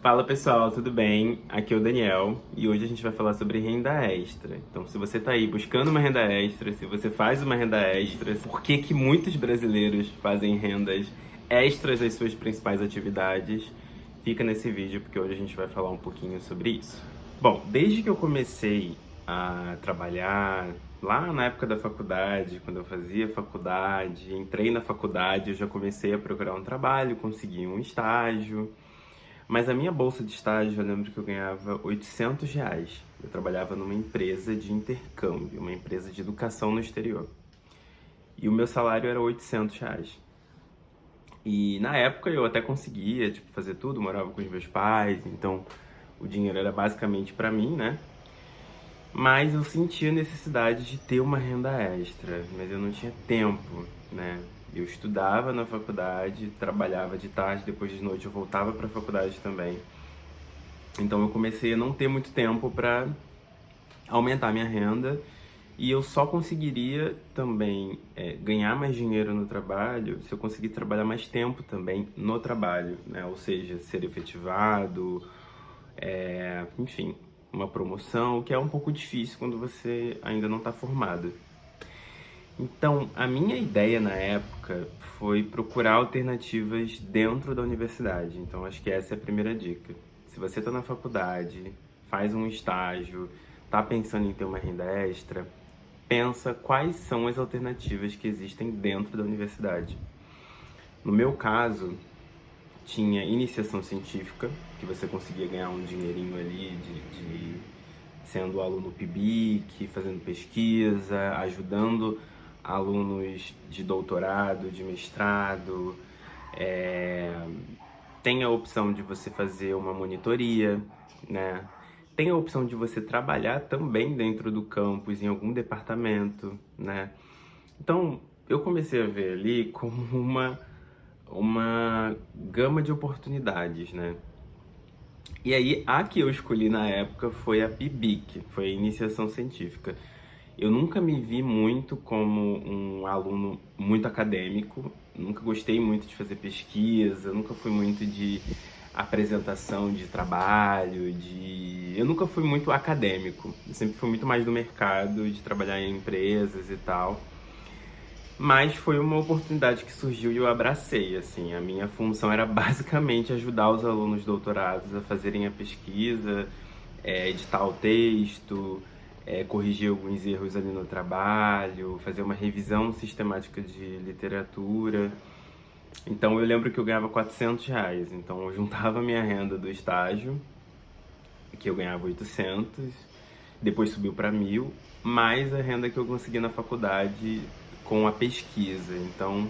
Fala pessoal, tudo bem? Aqui é o Daniel e hoje a gente vai falar sobre renda extra. Então, se você está aí buscando uma renda extra, se você faz uma renda extra, por que que muitos brasileiros fazem rendas extras às suas principais atividades? Fica nesse vídeo porque hoje a gente vai falar um pouquinho sobre isso. Bom, desde que eu comecei a trabalhar lá na época da faculdade, quando eu fazia faculdade, entrei na faculdade, eu já comecei a procurar um trabalho, consegui um estágio. Mas a minha bolsa de estágio, eu lembro que eu ganhava R$ 800. Eu trabalhava numa empresa de intercâmbio, uma empresa de educação no exterior. E o meu salário era R$ 800. E na época eu até conseguia, tipo, fazer tudo, morava com os meus pais, então o dinheiro era basicamente para mim, né? Mas eu sentia necessidade de ter uma renda extra, mas eu não tinha tempo, né? Eu estudava na faculdade, trabalhava de tarde, depois de noite eu voltava para a faculdade também. Então eu comecei a não ter muito tempo para aumentar minha renda e eu só conseguiria também ganhar mais dinheiro no trabalho se eu conseguir trabalhar mais tempo também no trabalho, né? Ou seja, ser efetivado, enfim, uma promoção, o que é um pouco difícil quando você ainda não está formado. Então, a minha ideia na época foi procurar alternativas dentro da universidade. Então, acho que essa é a primeira dica. Se você está na faculdade, faz um estágio, está pensando em ter uma renda extra, pensa quais são as alternativas que existem dentro da universidade. No meu caso, tinha iniciação científica, que você conseguia ganhar um dinheirinho ali sendo aluno PIBIC, fazendo pesquisa, ajudando alunos de doutorado, de mestrado. É... Tem a opção de você fazer uma monitoria, né? Tem a opção de você trabalhar também dentro do campus, em algum departamento, né? Então, eu comecei a ver ali como uma gama de oportunidades, né? E aí, a que eu escolhi na época foi a PIBIC, foi a Iniciação Científica. Eu nunca me vi muito como um aluno muito acadêmico, nunca gostei muito de fazer pesquisa, nunca fui muito de apresentação de trabalho, eu nunca fui muito acadêmico, eu sempre fui muito mais do mercado, de trabalhar em empresas e tal. Mas foi uma oportunidade que surgiu e eu abracei, assim. A minha função era basicamente ajudar os alunos doutorados a fazerem a pesquisa, editar o texto, corrigir alguns erros ali no trabalho, fazer uma revisão sistemática de literatura. Então eu lembro que eu ganhava R$ 400, então eu juntava a minha renda do estágio, que eu ganhava 800, depois subiu para 1.000, mais a renda que eu consegui na faculdade com a pesquisa. Então,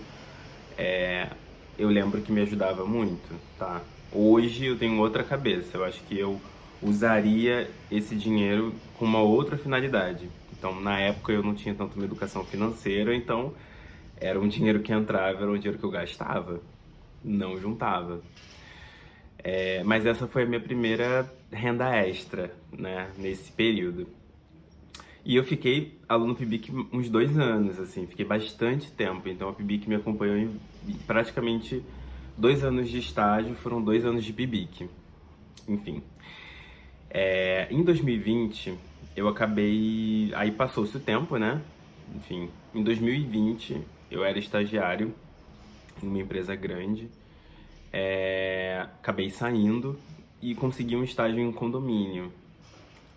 eu lembro que me ajudava muito, tá? Hoje eu tenho outra cabeça. Eu acho que eu usaria esse dinheiro com uma outra finalidade. Então, na época eu não tinha tanto uma educação financeira, então era um dinheiro que entrava, era um dinheiro que eu gastava, não juntava. Mas essa foi a minha primeira renda extra, né, nesse período. E eu fiquei aluno PIBIC uns 2 anos, assim, fiquei bastante tempo. Então a PIBIC me acompanhou em praticamente 2 anos de estágio, foram 2 anos de PIBIC. Enfim. Em 2020, eu acabei. Aí passou-se o tempo, né? Enfim, em 2020, eu era estagiário em uma empresa grande. Acabei saindo e consegui um estágio em um condomínio.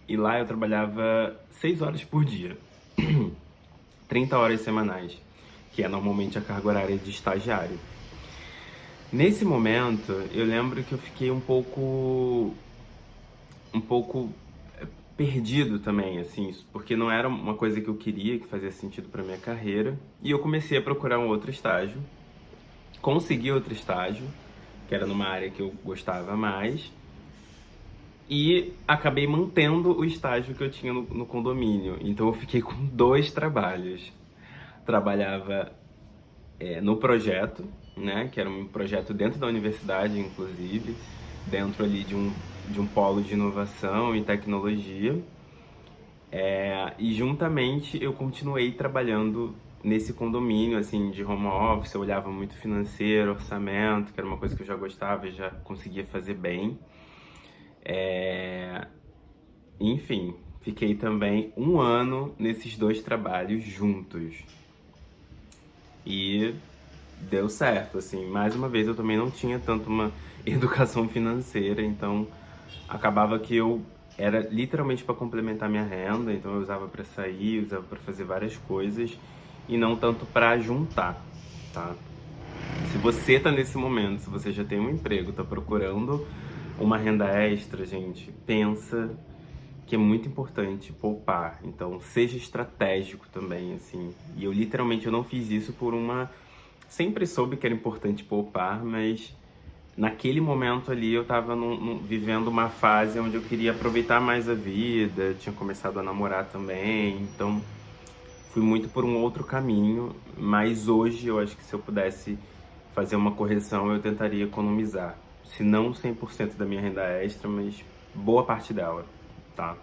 E lá eu trabalhava 6 horas por dia, 30 horas semanais, que é normalmente a carga horária de estagiário. Nesse momento, eu lembro que eu fiquei um pouco perdido também, assim, porque não era uma coisa que eu queria, que fazia sentido para minha carreira. E eu comecei a procurar um outro estágio, consegui outro estágio, que era numa área que eu gostava mais. E acabei mantendo o estágio que eu tinha no condomínio. Então eu fiquei com dois trabalhos. Trabalhava no projeto, né? Que era um projeto dentro da universidade, inclusive, dentro ali de um polo de inovação e tecnologia. E juntamente eu continuei trabalhando nesse condomínio, assim, de home office. Eu olhava muito financeiro, orçamento, que era uma coisa que eu já gostava e já conseguia fazer bem. Enfim, fiquei também um ano nesses dois trabalhos juntos. E deu certo, assim. Mais uma vez, eu também não tinha tanto uma educação financeira, então acabava que eu era literalmente para complementar minha renda, então eu usava para sair, usava para fazer várias coisas e não tanto para juntar, tá? Se você tá nesse momento, se você já tem um emprego, tá procurando uma renda extra, gente, pensa que é muito importante poupar. Então, seja estratégico também, assim. E eu literalmente eu não fiz isso por uma sempre soube que era importante poupar, mas naquele momento ali eu tava vivendo uma fase onde eu queria aproveitar mais a vida, tinha começado a namorar também, então fui muito por um outro caminho, mas hoje eu acho que se eu pudesse fazer uma correção eu tentaria economizar, se não 100% da minha renda extra, mas boa parte dela, tá?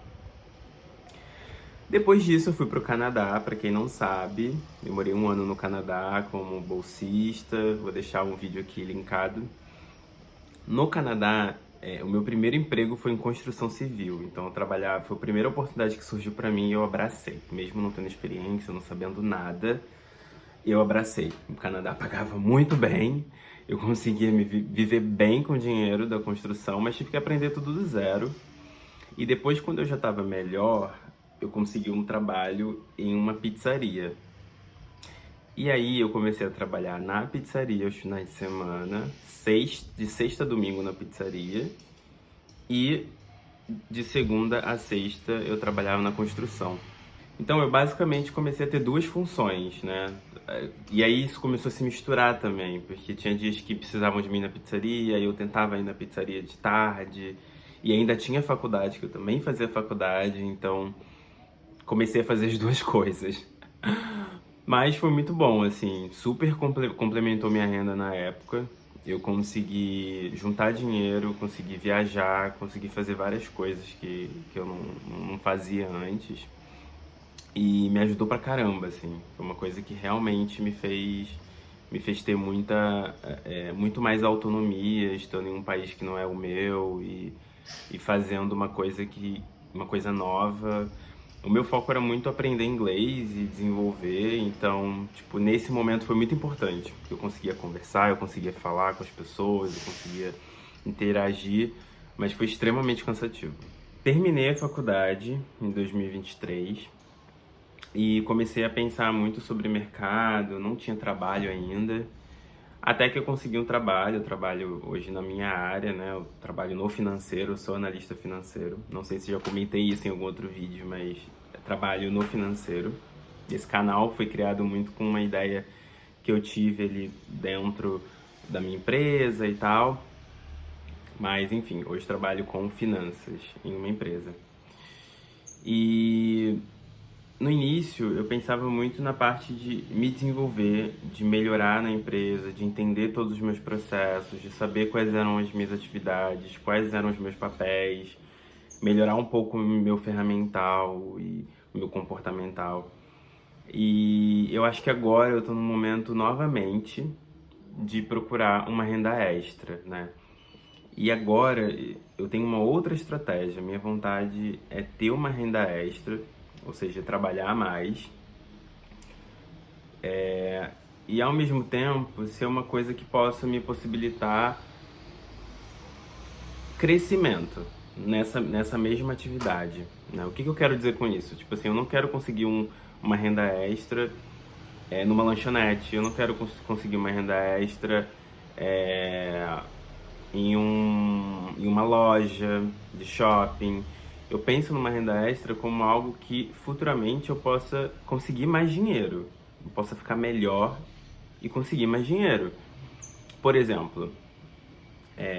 Depois disso, eu fui pro Canadá, para quem não sabe. Eu morei um ano no Canadá como bolsista. Vou deixar um vídeo aqui linkado. No Canadá, o meu primeiro emprego foi em construção civil. Então, eu trabalhava, foi a primeira oportunidade que surgiu para mim e eu abracei. Mesmo não tendo experiência, não sabendo nada, eu abracei. O Canadá pagava muito bem. Eu conseguia viver bem com o dinheiro da construção, mas tive que aprender tudo do zero. E depois, quando eu já estava melhor, eu consegui um trabalho em uma pizzaria. E aí eu comecei a trabalhar na pizzaria aos finais de semana, de sexta a domingo na pizzaria, e de segunda a sexta eu trabalhava na construção. Então eu basicamente comecei a ter duas funções, né? E aí isso começou a se misturar também, porque tinha dias que precisavam de mim na pizzaria, e eu tentava ir na pizzaria de tarde, e ainda tinha faculdade, que eu também fazia faculdade, então comecei a fazer as duas coisas. Mas foi muito bom, assim, super complementou minha renda na época. Eu consegui juntar dinheiro, consegui viajar, consegui fazer várias coisas que eu não fazia antes. E me ajudou pra caramba, assim. Foi uma coisa que realmente me fez ter muito mais autonomia, estando em um país que não é o meu e fazendo uma coisa nova. O meu foco era muito aprender inglês e desenvolver, então, tipo, nesse momento foi muito importante, porque eu conseguia conversar, eu conseguia falar com as pessoas, eu conseguia interagir, mas foi extremamente cansativo. Terminei a faculdade em 2023 e comecei a pensar muito sobre mercado, não tinha trabalho ainda, até que eu consegui um trabalho, eu trabalho hoje na minha área, né? Eu trabalho no financeiro, eu sou analista financeiro. Não sei se já comentei isso em algum outro vídeo, mas eu trabalho no financeiro. Esse canal foi criado muito com uma ideia que eu tive ali dentro da minha empresa e tal. Mas enfim, hoje trabalho com finanças em uma empresa. E no início, eu pensava muito na parte de me desenvolver, de melhorar na empresa, de entender todos os meus processos, de saber quais eram as minhas atividades, quais eram os meus papéis, melhorar um pouco o meu ferramental e o meu comportamental. E eu acho que agora eu estou no momento novamente de procurar uma renda extra, né? E agora eu tenho uma outra estratégia. Minha vontade é ter uma renda extra, ou seja, trabalhar mais, e ao mesmo tempo ser uma coisa que possa me possibilitar crescimento nessa mesma atividade, né? O que eu quero dizer com isso? Tipo assim, eu não quero conseguir uma renda extra numa lanchonete, eu não quero conseguir uma renda extra em uma loja de shopping. Eu penso numa renda extra como algo que futuramente eu possa conseguir mais dinheiro, eu possa ficar melhor e conseguir mais dinheiro. Por exemplo,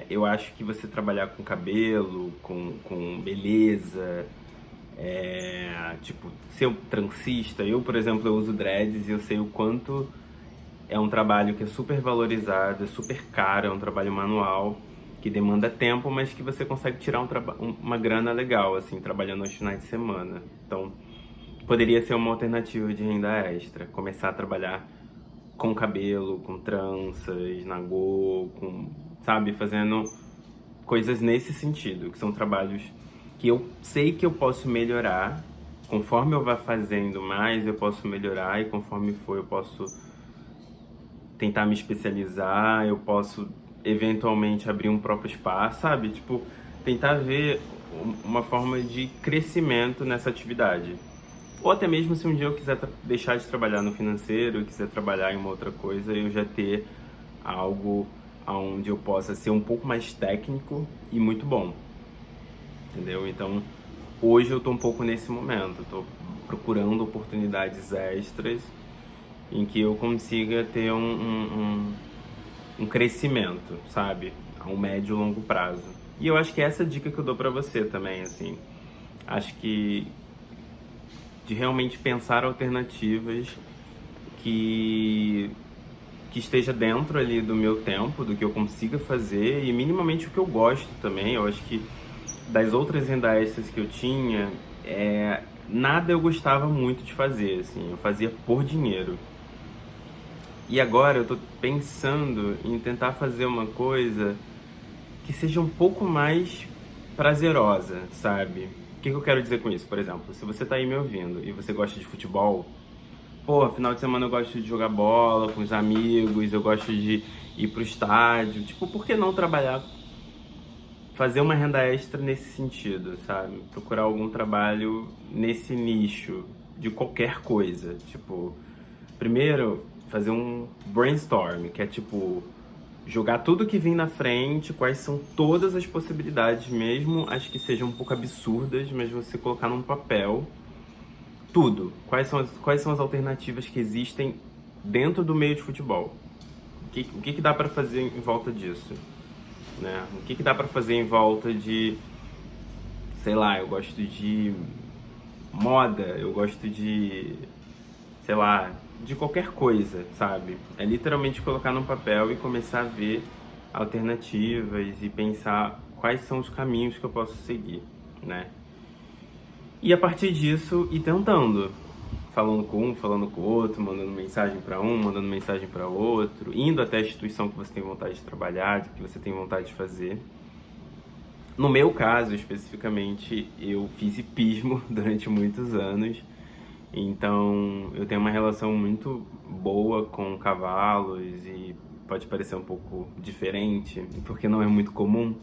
eu acho que você trabalhar com cabelo, com beleza, tipo, ser transista. Eu, por exemplo, eu uso dreads e eu sei o quanto é um trabalho que é super valorizado, é super caro, é um trabalho manual, que demanda tempo, mas que você consegue tirar uma grana legal, assim, trabalhando aos finais de semana. Então, poderia ser uma alternativa de renda extra. Começar a trabalhar com cabelo, com tranças, nagô, sabe, fazendo coisas nesse sentido, que são trabalhos que eu sei que eu posso melhorar. Conforme eu vá fazendo mais, eu posso melhorar, e conforme for, eu posso tentar me especializar, eu posso eventualmente abrir um próprio espaço, sabe? Tipo, tentar ver uma forma de crescimento nessa atividade. Ou até mesmo se um dia eu quiser deixar de trabalhar no financeiro, eu quiser trabalhar em uma outra coisa, eu já ter algo onde eu possa ser um pouco mais técnico e muito bom, entendeu? Então, hoje eu tô um pouco nesse momento, tô procurando oportunidades extras em que eu consiga ter um crescimento, sabe? A um médio e longo prazo. E eu acho que essa é a dica que eu dou pra você também, assim. Acho que de realmente pensar alternativas que esteja dentro ali do meu tempo, do que eu consiga fazer e minimamente o que eu gosto também. Eu acho que das outras renda extras que eu tinha, nada eu gostava muito de fazer, assim, eu fazia por dinheiro. E agora eu tô pensando em tentar fazer uma coisa que seja um pouco mais prazerosa, sabe? O que eu quero dizer com isso? Por exemplo, se você tá aí me ouvindo e você gosta de futebol, pô, final de semana eu gosto de jogar bola com os amigos, eu gosto de ir pro estádio. Tipo, por que não trabalhar, fazer uma renda extra nesse sentido, sabe? Procurar algum trabalho nesse nicho de qualquer coisa. Tipo, primeiro, fazer um brainstorm, que é tipo, jogar tudo que vem na frente, quais são todas as possibilidades, mesmo as que sejam um pouco absurdas, mas você colocar num papel tudo. Quais são as alternativas que existem dentro do meio de futebol? O que dá para fazer em volta disso? Né? O que dá para fazer em volta de, sei lá, eu gosto de moda, eu gosto de, sei lá, de qualquer coisa, sabe? É literalmente colocar no papel e começar a ver alternativas e pensar quais são os caminhos que eu posso seguir, né? E a partir disso, ir tentando, falando com um, falando com o outro, mandando mensagem para um, mandando mensagem para outro, indo até a instituição que você tem vontade de trabalhar, que você tem vontade de fazer. No meu caso, especificamente, eu fiz hipismo durante muitos anos, então eu tenho uma relação muito boa com cavalos e pode parecer um pouco diferente, porque não é muito comum,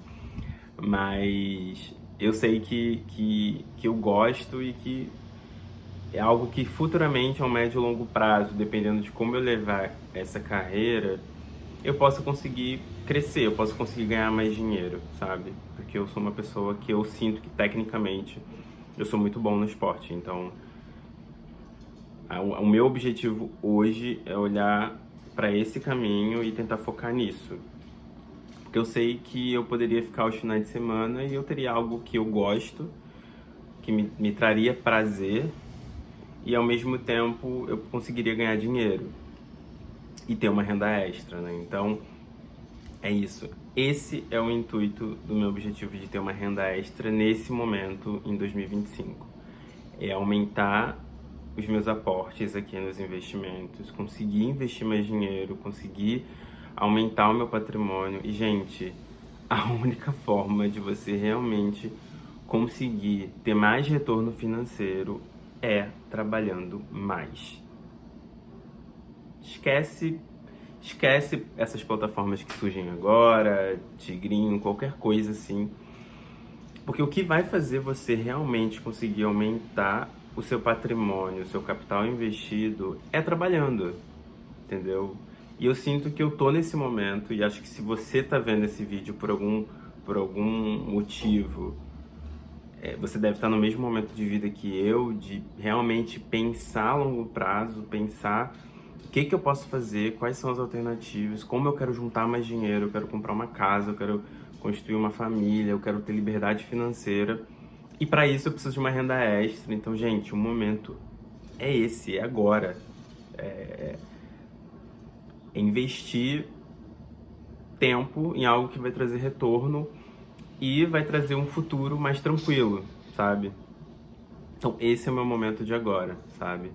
mas eu sei que eu gosto e que é algo que futuramente, a um médio e longo prazo, dependendo de como eu levar essa carreira, eu posso conseguir crescer, eu posso conseguir ganhar mais dinheiro, sabe? Porque eu sou uma pessoa que eu sinto que tecnicamente eu sou muito bom no esporte. Então, o meu objetivo hoje é olhar para esse caminho e tentar focar nisso. Porque eu sei que eu poderia ficar os finais de semana e eu teria algo que eu gosto, que me traria prazer e ao mesmo tempo eu conseguiria ganhar dinheiro e ter uma renda extra, né? Então, é isso. Esse é o intuito do meu objetivo de ter uma renda extra nesse momento, em 2025. É aumentar os meus aportes aqui nos investimentos, conseguir investir mais dinheiro, conseguir aumentar o meu patrimônio. E, gente, a única forma de você realmente conseguir ter mais retorno financeiro é trabalhando mais. Esquece essas plataformas que surgem agora, Tigrinho, qualquer coisa assim. Porque o que vai fazer você realmente conseguir aumentar o seu patrimônio, o seu capital investido, é trabalhando, entendeu? E eu sinto que eu tô nesse momento, e acho que se você tá vendo esse vídeo por algum motivo, você deve estar no mesmo momento de vida que eu, de realmente pensar a longo prazo, pensar o que eu posso fazer, quais são as alternativas, como eu quero juntar mais dinheiro, eu quero comprar uma casa, eu quero construir uma família, eu quero ter liberdade financeira. E para isso eu preciso de uma renda extra. Então, gente, o momento é esse, é agora. É investir tempo em algo que vai trazer retorno e vai trazer um futuro mais tranquilo, sabe? Então, esse é o meu momento de agora, sabe?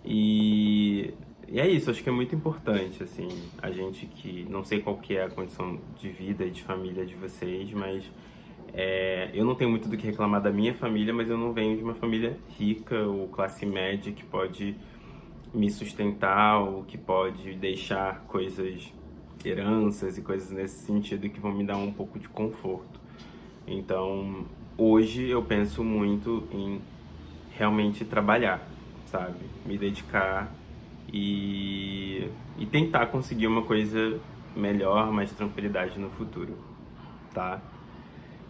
E E é isso, acho que é muito importante, assim, a gente que... Não sei qual que é a condição de vida e de família de vocês, mas eu não tenho muito do que reclamar da minha família, mas eu não venho de uma família rica ou classe média que pode me sustentar ou que pode deixar coisas, heranças e coisas nesse sentido que vão me dar um pouco de conforto. Então, hoje eu penso muito em realmente trabalhar, sabe? Me dedicar e tentar conseguir uma coisa melhor, mais tranquilidade no futuro, tá?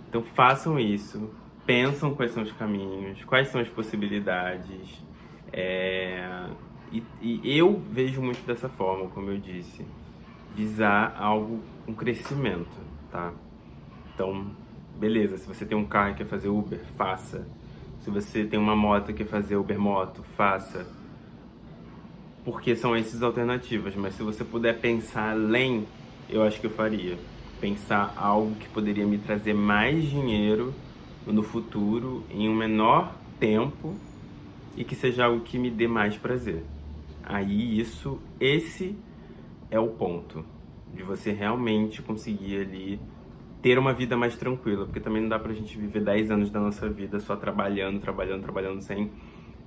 Então façam isso, pensam quais são os caminhos, quais são as possibilidades. E eu vejo muito dessa forma, como eu disse, visar algo, um crescimento, tá? Então, beleza, se você tem um carro e quer fazer Uber, faça. Se você tem uma moto e quer fazer Uber Moto, faça. Porque são essas alternativas, mas se você puder pensar além, eu acho que eu faria. Pensar algo que poderia me trazer mais dinheiro no futuro, em um menor tempo, e que seja algo que me dê mais prazer. Aí esse é o ponto, de você realmente conseguir ali ter uma vida mais tranquila, porque também não dá pra gente viver 10 anos da nossa vida só trabalhando, trabalhando, trabalhando, sem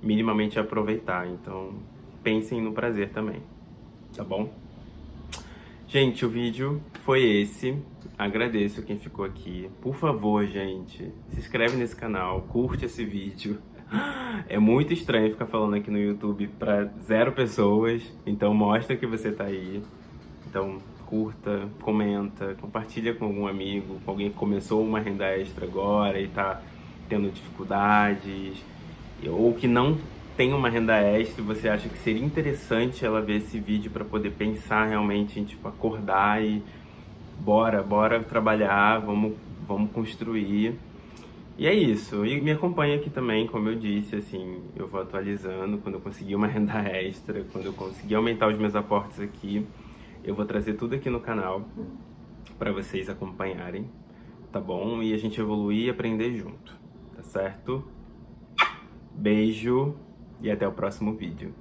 minimamente aproveitar. Então, pensem no prazer também, tá bom? Gente, o vídeo foi esse. Agradeço quem ficou aqui. Por favor, gente, se inscreve nesse canal, curte esse vídeo. É muito estranho ficar falando aqui no YouTube pra 0 pessoas, então mostra que você tá aí. Então, curta, comenta, compartilha com algum amigo, com alguém que começou uma renda extra agora e tá tendo dificuldades, ou que não tem uma renda extra e você acha que seria interessante ela ver esse vídeo para poder pensar realmente em, tipo, acordar e bora trabalhar, vamos construir. E é isso. E me acompanha aqui também, como eu disse, assim, eu vou atualizando quando eu conseguir uma renda extra, quando eu conseguir aumentar os meus aportes aqui, eu vou trazer tudo aqui no canal para vocês acompanharem, tá bom? E a gente evoluir e aprender junto, tá certo? Beijo e até o próximo vídeo.